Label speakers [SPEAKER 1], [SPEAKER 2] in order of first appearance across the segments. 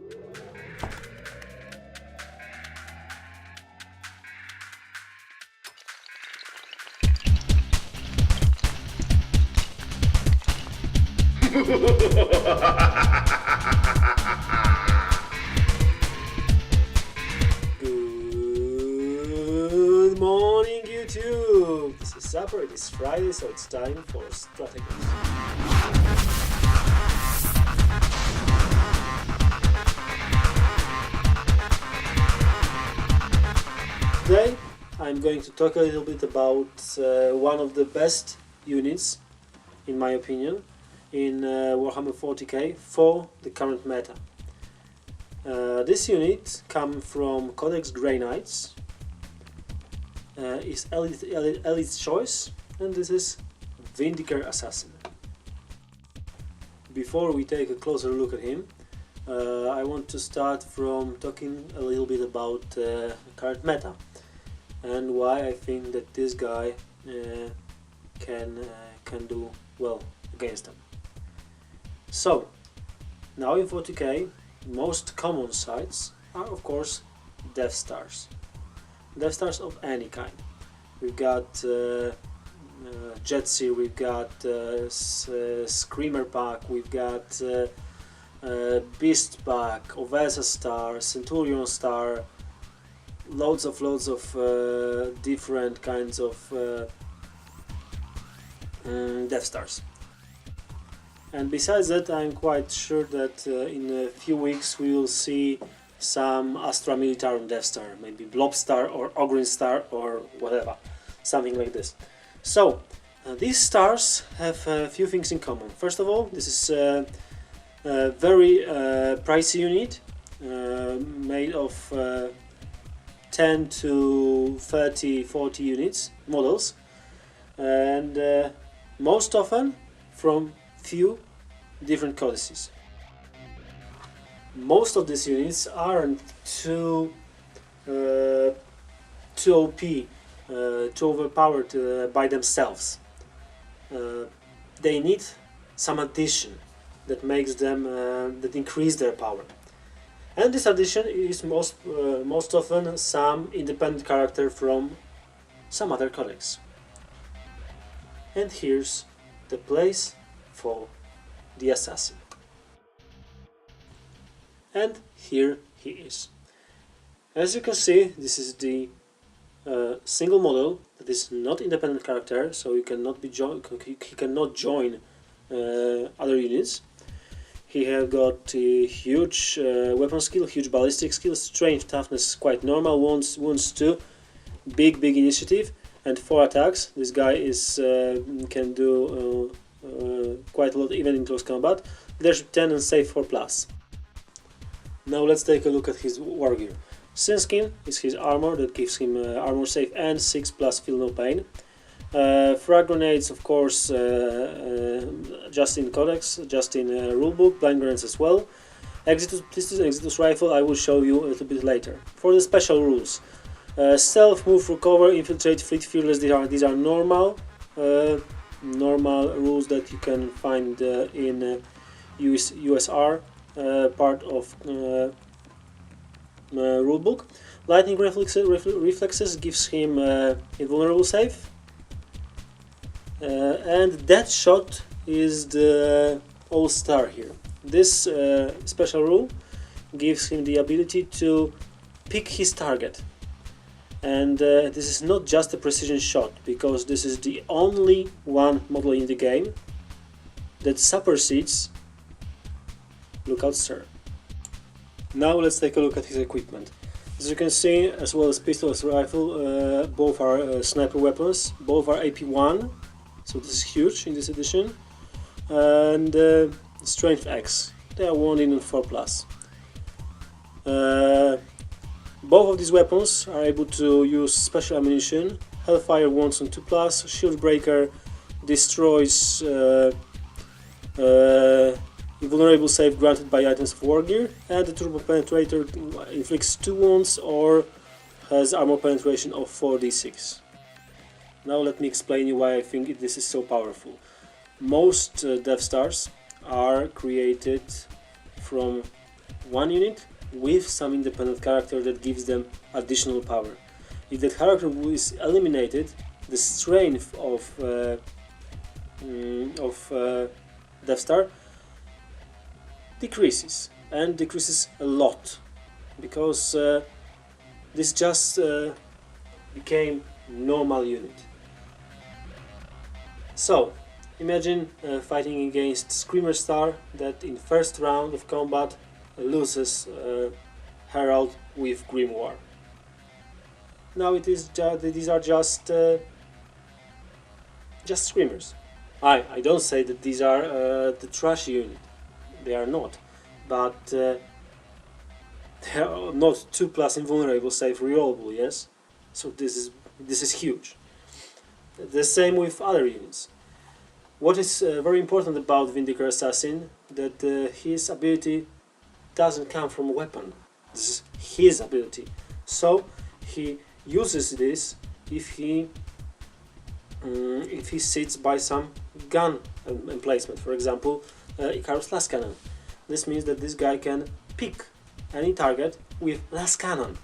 [SPEAKER 1] Good morning, YouTube! This is supper, it is Friday, so it's time for Strategos. Today I'm going to talk a little bit about one of the best units, in my opinion, in Warhammer 40k for the current meta. This unit comes from Codex Grey Knights, is Elite's choice, and this is Vindicare Assasin. Before we take a closer look at him, I want to start from talking a little bit about current meta and why I think that this guy can do well against them. So, now in 40k, most common sights are of course Death Stars. Death Stars of any kind. We've got Jetseer, we've got Screamer Pack, we've got Beast Pack, Ovesa Star, Centurion Star, loads of different kinds of Death Stars. And besides that, I'm quite sure that in a few weeks we will see some Astra Militarum Death Star, maybe Blob Star or Ogryn Star or whatever, something like this. So, these stars have a few things in common. First of all, this is a very pricey unit, made of 10 to 30, 40 units, models, and most often from few different codices. Most of these units aren't too OP, too overpowered by themselves. They need some addition that makes them that increase their power, and this addition is most often some independent character from some other codex. And here's the place for the assassin. And here he is. As you can see, this is the single model that is not independent character, so he cannot join other units. He has got huge weapon skill, huge ballistic skill, strength, toughness quite normal, wounds 2, big initiative, and 4 attacks. This guy can do quite a lot even in close combat. Leadership 10 and save 4+. Now let's take a look at his war gear. Sinskin is his armor that gives him armor save and 6+ feel no pain. Frag grenades, of course, just in Codex, just in rulebook, blind grenades as well. Exitus Pistis and Exitus rifle I will show you a little bit later. For the special rules, stealth, move, recover, infiltrate, fleet, fearless, these are normal rules that you can find in USR part of rulebook. Lightning reflexes gives him invulnerable save, and Death Shot is the all-star here. This special rule gives him the ability to pick his target, and this is not just a precision shot, because this is the only one model in the game that supersedes Lookout Sir. Now let's take a look at his equipment. As you can see, as well as pistol as rifle, both are sniper weapons, both are AP1, so this is huge in this edition, and Strength X, they are 1 in and 4+. Both of these weapons are able to use special ammunition, Hellfire wounds on 2+, Shield Breaker destroys invulnerable save granted by items of war gear, and the Turbo Penetrator inflicts 2 wounds or has armor penetration of 4d6. Now let me explain you why I think this is so powerful. Most Death Stars are created from one unit with some independent character that gives them additional power. If that character is eliminated, the strength of Death Star decreases, and decreases a lot, because this just became normal unit. So imagine fighting against Screamer Star that in first round of combat loses Herald with Grimoire. Now these are just Screamers. I don't say that these are the trash unit. They are not, but they are not 2+ invulnerable, save rerollable. Yes, so this is huge. The same with other units. What is very important about Vindicare Assassin, that his ability doesn't come from a weapon. This is his ability. So he uses this if he sits by some gun emplacement. For example, Icarus Last Cannon. This means that this guy can pick any target with Last Cannon.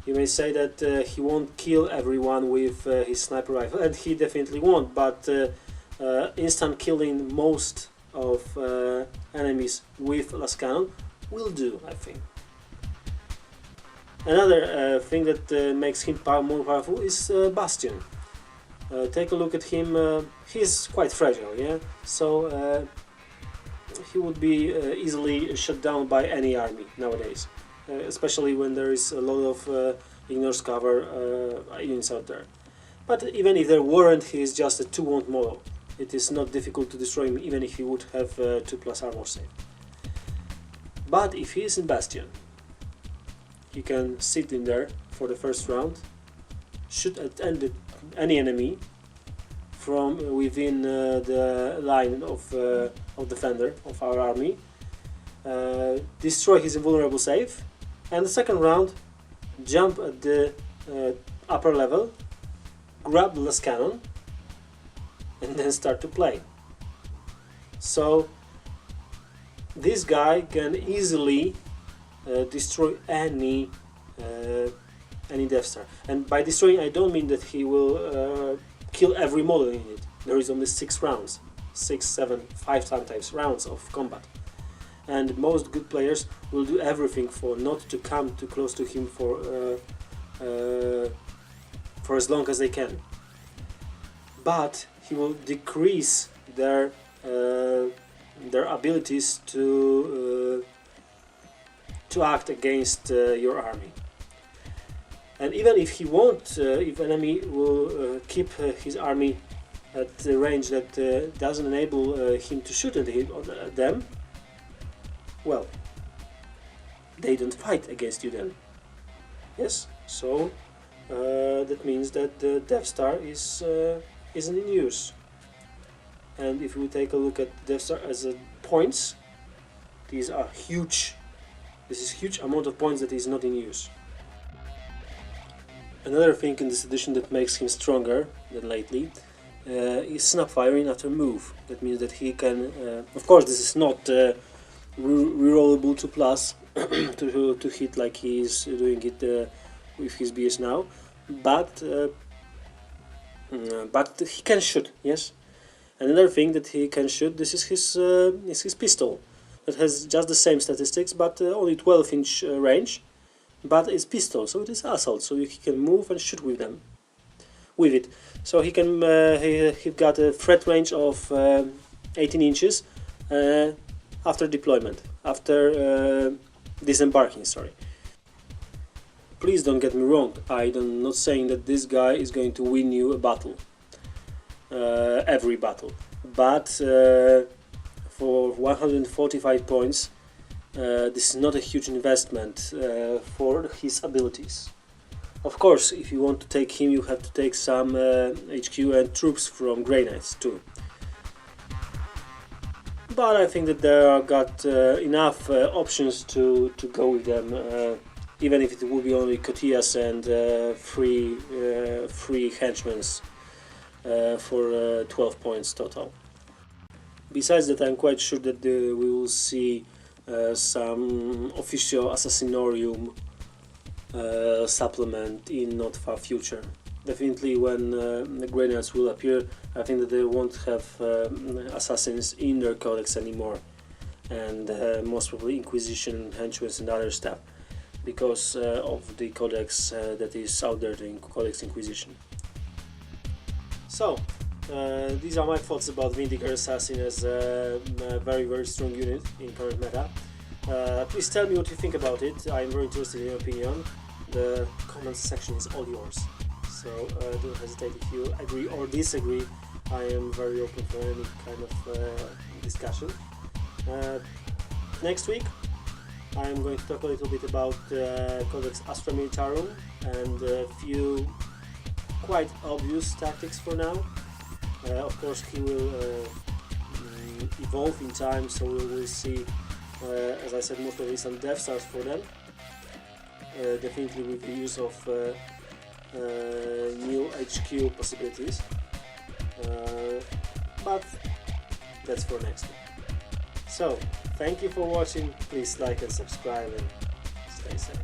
[SPEAKER 1] You may say that he won't kill everyone with his sniper rifle, and he definitely won't, but instant killing most of enemies with Last Cannon will do, I think. Another thing that makes him more powerful is Bastion. Take a look at him. He's quite fragile, yeah? So he would be easily shut down by any army nowadays. Especially when there is a lot of ignores cover units out there. But even if there weren't, he is just a 2-wound model. It is not difficult to destroy him, even if he would have 2+ armor save. But if he is in Bastion, he can sit in there for the first round, shoot at any enemy from within the line of defender of our army, destroy his invulnerable save, and the second round jump at the upper level, grab the Last Cannon, and then start to play. So this guy can easily destroy any Death Star. And by destroying, I don't mean that he will kill every model in it. There is only 6 rounds, 6, 7, 5 sometimes rounds of combat. And most good players will do everything for not to come too close to him for as long as they can. But he will decrease their abilities to act against your army. And even if he won't, if enemy will keep his army at the range that doesn't enable him to shoot at them, well, they don't fight against you then. Yes, so that means that the Death Star isn't in use. And if we take a look at Death Star as points, these are huge. This is huge amount of points that is not in use. Another thing in this edition that makes him stronger than lately is snap firing after move. That means that he can, of course this is not rerollable 2+ to hit like he is doing it with his BS now, but he can shoot, yes. Another thing that he can shoot, this is his pistol. That has just the same statistics, but only 12-inch range, but it's pistol, so it is assault, so he can move and shoot with it. So he can he got a threat range of 18 inches after deployment, after disembarking, sorry. Please don't get me wrong, I'm not saying that this guy is going to win you a battle, every battle, but for 145 points, this is not a huge investment for his abilities. Of course, if you want to take him, you have to take some HQ and troops from Grey Knights too. But I think that there are got enough options to go with them, even if it will be only Cotillas and free henchmen for 12 points total. Besides that, I'm quite sure that we will see some official Assassinorium supplement in not far future. Definitely when the Grey Knights will appear, I think that they won't have assassins in their codex anymore, and most probably Inquisition, Henchmen and other stuff, because of the codex that is out there, the Codex Inquisition. So, these are my thoughts about Vindicare Assasin as a very strong unit in current meta. Please tell me what you think about it. I'm very interested in your opinion. The comments section is all yours. So don't hesitate if you agree or disagree. I am very open for any kind of discussion. Next week I am going to talk a little bit about Codex Astra Militarum and a few quite obvious tactics for now. Of course he will evolve in time, so we will see, as I said, most probably some Death Stars for them. Definitely with the use of new HQ possibilities, but that's for next week. So, thank you for watching, please like and subscribe and stay safe.